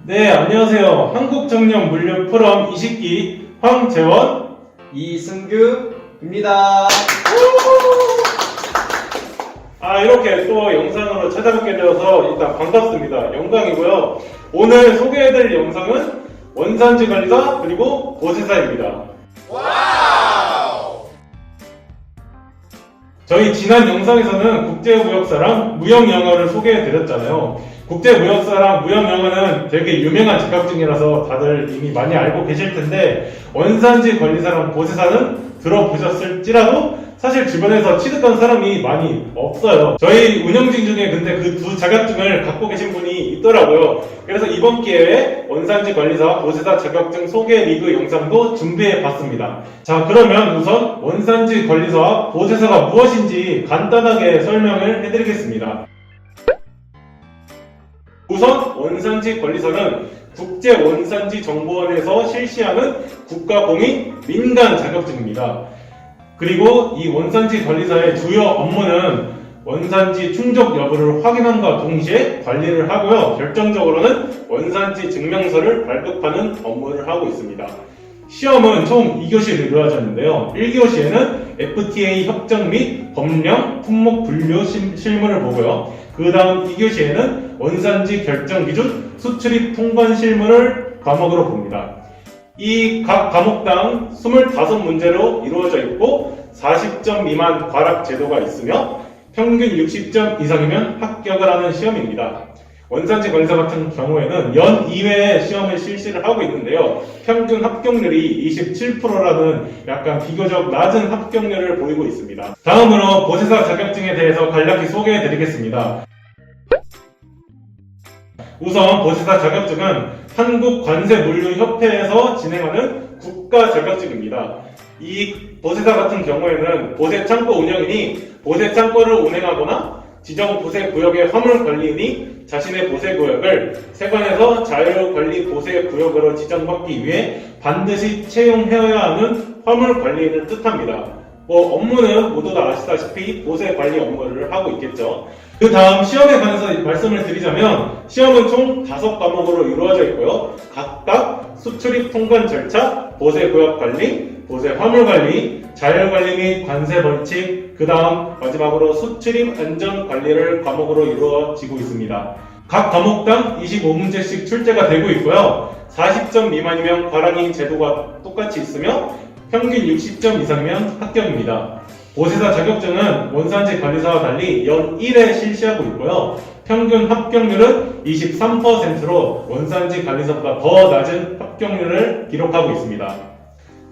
네, 안녕하세요. 한국청년물류포럼 20기 황재원 이승규입니다. 이렇게 또 영상으로 찾아뵙게 되어서 일단 반갑습니다. 영광이고요. 오늘 소개해드릴 영상은 원산지 관리사 그리고 보세사입니다. 저희 지난 영상에서는 국제무역사랑 무역영어를 소개해드렸잖아요. 국제무역사랑 무역영어는 되게 유명한 자격증이라서 다들 이미 많이 알고 계실 텐데 원산지 관리사랑 보세사는 들어보셨을지라도 사실 주변에서 취득한 사람이 많이 없어요. 저희 운영진 중에 근데 그 두 자격증을 갖고 계신 분이 있더라고요. 그래서 이번 기회에 원산지 관리사 보세사 자격증 소개 리뷰 영상도 준비해 봤습니다. 자, 그러면 우선 원산지 관리사와 보세사가 무엇인지 간단하게 설명을 해드리겠습니다. 우선 원산지 관리사는 국제원산지정보원에서 실시하는 국가공인 민간 자격증입니다. 그리고 이 원산지 관리사의 주요 업무는 원산지 충족 여부를 확인함과 동시에 관리를 하고요. 결정적으로는 원산지 증명서를 발급하는 업무를 하고 있습니다. 시험은 총 2교시로 이루어졌는데요. 1교시에는 FTA 협정 및 법령, 품목 분류 실무를 보고요. 그 다음 2교시에는 원산지 결정 기준, 수출입 통관 실무를 과목으로 봅니다. 이 각 과목당 25문제로 이루어져 있고 40점 미만 과락 제도가 있으며 평균 60점 이상이면 합격을 하는 시험입니다. 원산지 관리사 같은 경우에는 연 2회 시험을 실시를 하고 있는데요. 평균 합격률이 27%라는 약간 비교적 낮은 합격률을 보이고 있습니다. 다음으로 보세사 자격증에 대해서 간략히 소개해 드리겠습니다. 우선 보세사 자격증은 한국관세물류협회에서 진행하는 국가 자격증입니다. 이 보세사 같은 경우에는 보세창고 운영인이 보세창고를 운행하거나 지정 보세구역의 화물관리인이 자신의 보세구역을 세관에서 자율관리 보세구역으로 지정받기 위해 반드시 채용해야 하는 화물관리인을 뜻합니다. 업무는 모두 다 아시다시피 보세관리 업무를 하고 있겠죠. 그 다음 시험에 관해서 말씀을 드리자면 시험은 총 5과목으로 이루어져 있고요. 각각 수출입 통관 절차, 보세구역 관리, 보세 화물 관리, 자율관리 및 관세 벌칙, 그 다음 마지막으로 수출입 안전 관리를 과목으로 이루어지고 있습니다. 각 과목당 25문제씩 출제가 되고 있고요. 40점 미만이면 과락인 제도가 똑같이 있으며 평균 60점 이상이면 합격입니다. 보세사 자격증은 원산지 관리사와 달리 연 1회 실시하고 있고요. 평균 합격률은 23%로 원산지 관리사보다 더 낮은 합격률을 기록하고 있습니다.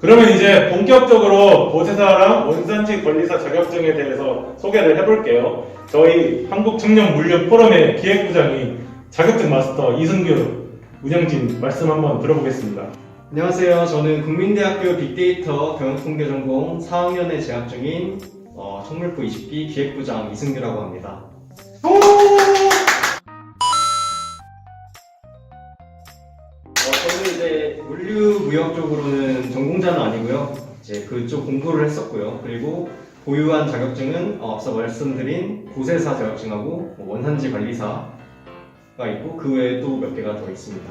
그러면 이제 본격적으로 보세사랑 원산지 관리사 자격증에 대해서 소개를 해볼게요. 저희 한국청년물류포럼의 기획부장인 자격증 마스터 이승규 운영진 말씀 한번 들어보겠습니다. 안녕하세요. 저는 국민대학교 빅데이터 경영통계전공 4학년에 재학 중인 청물포 20기 기획부장 이승규라고 합니다. 저는 이제 물류무역 쪽으로는 전공자는 아니고요. 이제 그쪽 공부를 했었고요. 그리고 보유한 자격증은 앞서 말씀드린 보세사 자격증하고 원산지 관리사가 있고 그 외에 또 몇 개가 더 있습니다.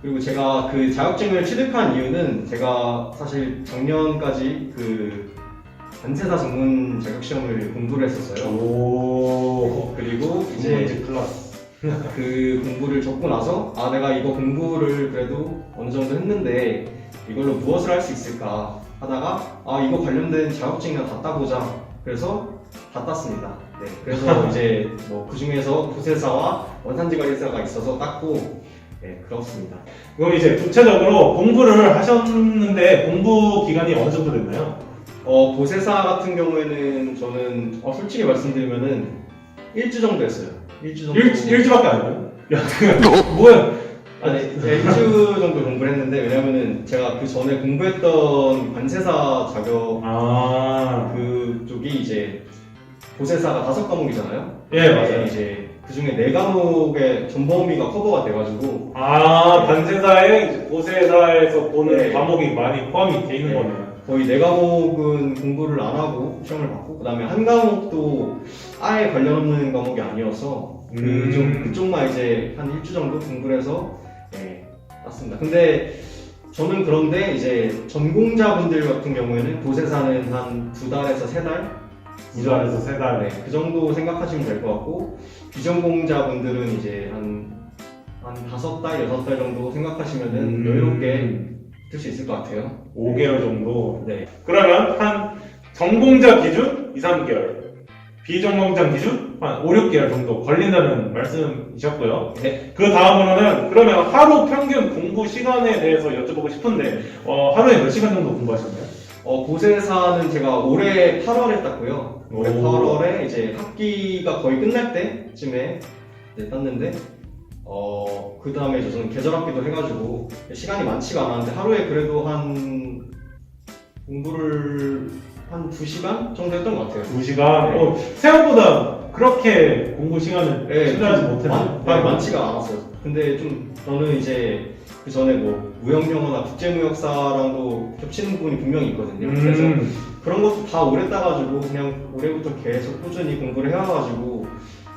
그리고 제가 그 자격증을 취득한 이유는 제가 사실 작년까지 그 관세사 전문 자격시험을 공부를 했었어요. 그리고 이제 클래스. 그 공부를 적고 나서 내가 이거 공부를 그래도 어느 정도 했는데 이걸로 무엇을 할 수 있을까 하다가 이거 관련된 자격증이나 다 따보자. 그래서 다 땄습니다. 네, 그래서 이제 그 중에서 보세사와 원산지 관리사가 있어서 땄고 네, 그렇습니다. 그럼 이제 구체적으로 공부를 하셨는데 공부 기간이 어느 정도 됐나요? 보세사 같은 경우에는 저는 솔직히 말씀드리면은 1주 정도 했어요. 1주 정도. 1주밖에 안 했나요? 야, 뭐야? 아니, 1주 정도 공부를 했는데 왜냐면은 제가 그 전에 공부했던 관세사 자격 그쪽이 이제 보세사가 5과목이잖아요. 예, 맞아요. 이제 그 중에 4과목의 전부 범위가 커버가 돼가지고 관세사에 이제 보세사에서 보는 네. 과목이 많이 포함이 돼 있는 거네요. 거의 4과목은 공부를 안 하고 시험을 봤고 그 다음에 한 과목도 아예 관련 없는 과목이 아니어서 그쪽만 이제 한 1주 정도 공부를 해서 네, 맞습니다. 근데 저는 그런데 이제 전공자분들 같은 경우에는 보세사는 한 2달에서 3달? 2달에서 3달. 네, 그 정도 생각하시면 될 것 같고, 비전공자분들은 이제 한 5달, 6달 정도 생각하시면은 여유롭게 쓸 수 있을 것 같아요. 5개월 정도. 네. 그러면 한 전공자 기준 2, 3개월, 비전공자 기준 한 5, 6개월 정도 걸린다는 말씀이셨고요. 네. 그 다음으로는 그러면 하루 평균 공부 시간에 대해서 여쭤보고 싶은데 하루에 몇 시간 정도 공부하셨나요? 보세사는 제가 올해 8월에 땄고요. 올해 오. 8월에 이제 학기가 거의 끝날 때쯤에 이제 땄는데, 그 다음에 저는 계절학기도 해가지고 시간이 많지가 않았는데 하루에 그래도 공부를 한 2시간 정도 했던 것 같아요. 2시간? 네. 생각보다 그렇게 공부 시간을 투자하지 못했나요? 많지가 않았어요. 근데 좀 저는 이제 그 전에 뭐 무역영어나 국제무역사랑도 겹치는 부분이 분명히 있거든요. 그래서 그런 것도 다 오래 따가지고 그냥 올해부터 계속 꾸준히 공부를 해와가지고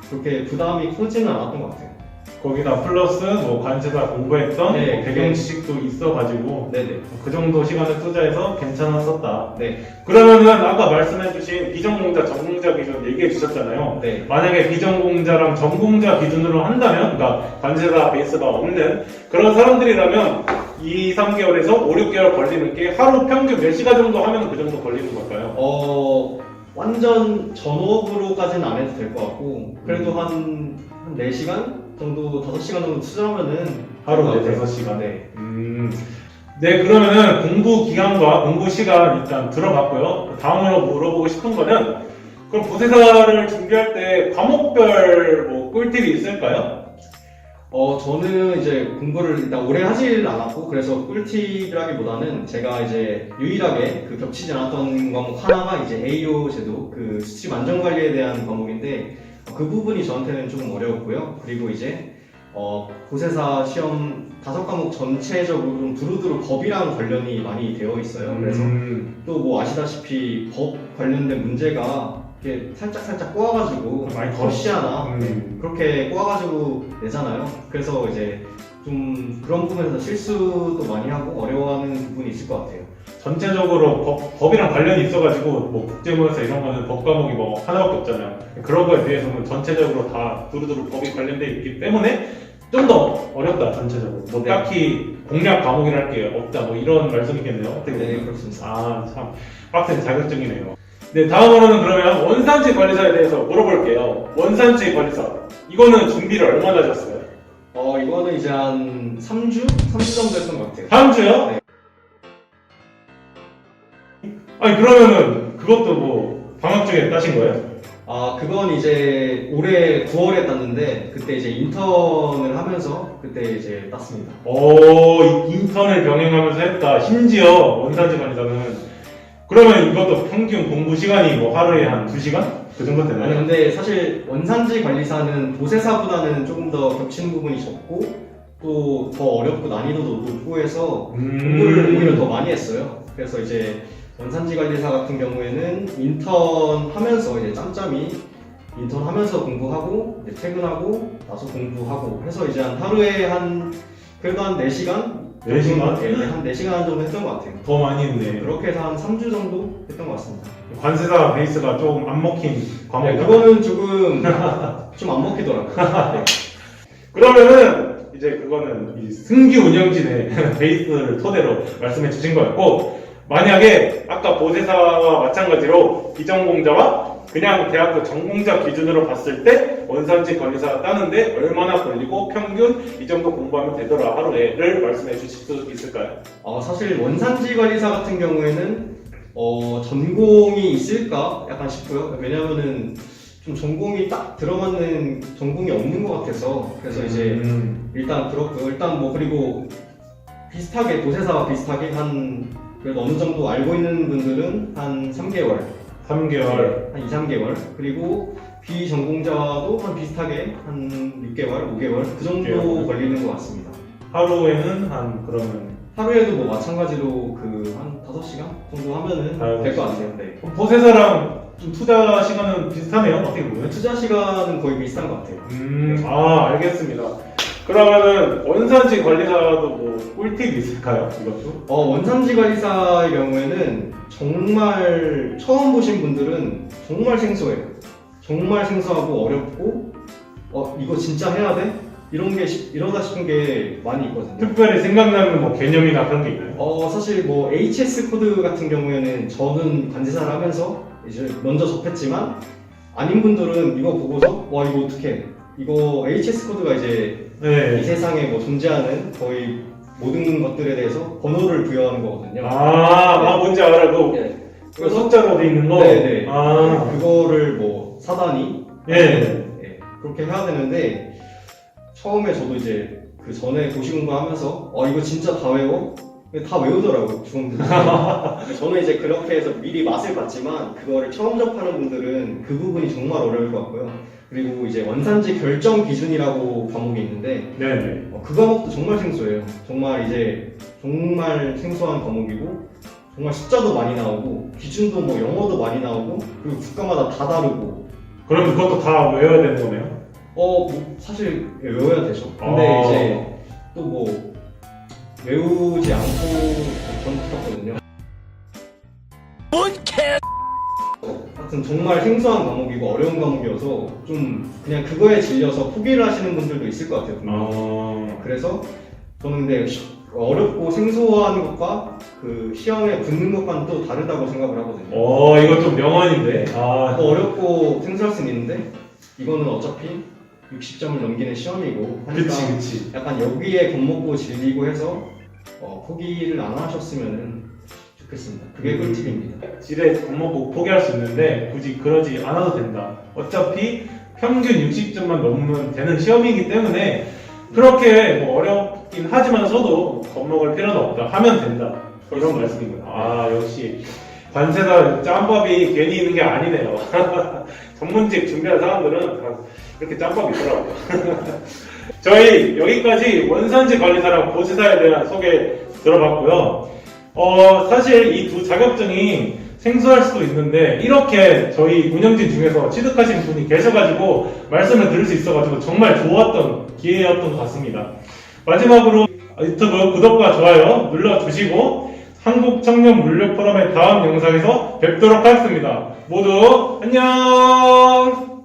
그렇게 부담이 크지는 않았던 것 같아요. 거기다 플러스 뭐 관세사 공부했던 네, 뭐 배경 지식도 있어가지고 네네. 그 정도 시간을 투자해서 괜찮았었다. 네. 그러면은 아까 말씀해주신 비전공자, 전공자 기준 얘기해 주셨잖아요. 네. 만약에 비전공자랑 전공자 기준으로 한다면, 그러니까 관세사 베이스가 없는 그런 사람들이라면 2, 3개월에서 5, 6개월 걸리는 게 하루 평균 몇 시간 정도 하면 그 정도 걸리는 걸까요? 완전 전업으로까지는 안 해도 될 것 같고 그래도 한 4시간 정도, 5시간 정도 투자하면은 하루 될것 같아요. 4-5시간. 네. 네, 그러면은 공부 기간과 공부 시간 일단 들어봤고요. 다음으로 물어보고 싶은 거는, 그럼 보세사를 준비할 때 과목별 뭐 꿀팁이 있을까요? 저는 이제 공부를 일단 오래 하질 않았고 그래서 꿀팁이라기보다는 제가 이제 유일하게 그 겹치지 않았던 과목 하나가 이제 AO 제도, 그 수치 만점 관리에 대한 과목인데 그 부분이 저한테는 조금 어려웠고요. 그리고 이제 보세사 시험 5과목 전체적으로 좀 두루두루 법이랑 관련이 많이 되어 있어요. 그래서 또 뭐 아시다시피 법 관련된 문제가 이렇게 살짝 꼬아가지고 많이 겉시하나 그렇게 꼬아가지고 내잖아요. 그래서 이제 좀 그런 부분에서 실수도 많이 하고 어려워하는 부분이 있을 것 같아요. 전체적으로 법이랑 관련이 있어가지고 뭐 국제무역사 이런 거는 법 과목이 뭐 하나밖에 없잖아요. 그런 거에 대해서는 전체적으로 다 두루두루 법이 관련돼 있기 때문에 좀 더 어렵다, 전체적으로. 뭐 네. 딱히 공략 과목이랄 게 없다, 뭐 이런 말씀이겠네요. 어떻게 보면. 네, 그렇습니다. 아, 참 빡센 자격증이네요. 네, 다음으로는 그러면 원산지 관리사에 대해서 물어볼게요. 원산지 관리사, 이거는 준비를 얼마나 하셨어요? 이거는 이제 한 3주? 3주 정도 했던 것 같아요. 3주요? 네. 아니, 그러면은 그것도 뭐 방학 중에 따신 거예요? 그건 이제 올해 9월에 땄는데 그때 이제 인턴을 하면서 그때 이제 땄습니다. 인턴을 병행하면서 했다. 심지어 원산지 관리사는. 그러면 이것도 평균 공부 시간이 뭐 하루에 한 2시간? 그 정도 아니 되나요? 근데 사실 원산지 관리사는 보세사보다는 조금 더 겹치는 부분이 적고 또 더 어렵고 난이도도 높고 해서 공부를 오히려 더 많이 했어요. 그래서 이제 원산지 관리사 같은 경우에는 인턴 하면서 이제 짬짬이 인턴 하면서 공부하고 이제 퇴근하고 나서 공부하고 해서 이제 하루에 그래도 한 4시간? 4시간? 네, 한 4시간 정도 했던 것 같아요. 더 많이 했네. 그렇게 해서 한 3주 정도 했던 것 같습니다. 관세사 베이스가 조금 안 먹힌 네, 과목이다. 그거는 조금 좀 안 먹히더라고요. 네. 그러면은 이제 그거는 이 승기 운영진의 베이스를 토대로 말씀해 주신 거였고, 만약에 아까 보세사와 마찬가지로 비전공자와 그냥 대학교 전공자 기준으로 봤을 때 원산지 관리사 따는데 얼마나 걸리고 평균 이 정도 공부하면 되더라 하루에를 말씀해 주실 수 있을까요? 사실 원산지 관리사 같은 경우에는 전공이 있을까 약간 싶고요. 왜냐면은 좀 전공이 딱 들어맞는 전공이 없는 것 같아서 그래서 이제 일단 그렇고요. 일단 뭐 그리고 비슷하게 보세사와 비슷하게 그래도 어느 정도 알고 있는 분들은 한 3개월 3개월. 한 2, 3개월 그리고 비전공자도 한 비슷하게 한 6개월, 5개월 그 정도 6개월. 걸리는 것 같습니다. 하루에는 한 그러면 하루에도 뭐 마찬가지로 한 5시간 정도 하면은 될 것 같아요. 네. 보세사랑 좀 투자 시간은 비슷하네요, 어떻게 보면. 투자 시간은 거의 비슷한 것 같아요. 알겠습니다. 그러면은 원산지 관리사도 뭐 꿀팁 있을까요? 이것도? 원산지 관리사의 경우에는 정말 처음 보신 분들은 정말 생소해요. 정말 생소하고 어렵고 이거 진짜 해야 돼? 이러다 싶은 게 많이 있거든요. 특별히 생각나는 뭐 개념이나 그런 게 있나요? 사실 뭐 HS 코드 같은 경우에는 저는 관제사를 하면서 이제 먼저 접했지만 아닌 분들은 이거 보고서 와 이거 어떡해, 이거 HS 코드가 이제 이 네. 세상에 뭐 존재하는 거의 모든 것들에 대해서 번호를 부여하는 거거든요. 뭔지 알아요. 네. 그 숫자로 돼 있는 거? 네네. 아, 그거를 뭐 사다니 예. 그렇게 해야 되는데 처음에 저도 이제 그 전에 도시공부 하면서 이거 진짜 다 외워? 다 외우더라고요, 중원분들. 저는 이제 그렇게 해서 미리 맛을 봤지만 그거를 처음 접하는 분들은 그 부분이 정말 어려울 것 같고요. 그리고 이제 원산지 결정 기준이라고 과목이 있는데 네네. 그 과목도 정말 생소해요. 정말 생소한 과목이고 정말 숫자도 많이 나오고 기준도 뭐 영어도 많이 나오고 그리고 국가마다 다 다르고. 그럼 그것도 다 외워야 되는 거네요? 뭐 사실 외워야 되죠. 근데 이제 또 뭐 외우지 않고 전 풀었거든요. 하여튼 정말 생소한 과목이고 어려운 과목이어서 좀 그냥 그거에 질려서 포기를 하시는 분들도 있을 것 같아요. 분명히. 그래서 저는 근데 어렵고 생소한 것과 그 시험에 붙는 것과는 또 다르다고 생각을 하거든요. 이거 좀 명언인데. 또 어렵고 생소할 수는 있는데 이거는 어차피 60점을 넘기는 시험이고 하니까 그치. 약간 여기에 겁먹고 질리고 해서 포기를 안 하셨으면 좋겠습니다. 그게 꿀팁입니다. 지레 겁먹고 포기할 수 있는데 굳이 그러지 않아도 된다. 어차피 평균 60점만 넘으면 되는 시험이기 때문에 그렇게 뭐 어렵긴 하지만서도 겁먹을 필요는 없다. 하면 된다. 이런 말씀입니다. 역시 관세사 짬밥이 괜히 있는 게 아니네요. 전문직 준비한 사람들은 다 이렇게 짬밥이 있더라고요. 저희 여기까지 원산지 관리사랑 보세사에 대한 소개 들어봤고요. 사실 이 두 자격증이 생소할 수도 있는데 이렇게 저희 운영진 중에서 취득하신 분이 계셔가지고 말씀을 들을 수 있어가지고 정말 좋았던 기회였던 것 같습니다. 마지막으로 유튜브 구독과 좋아요 눌러주시고 한국청년물류포럼의 다음 영상에서 뵙도록 하겠습니다. 모두 안녕!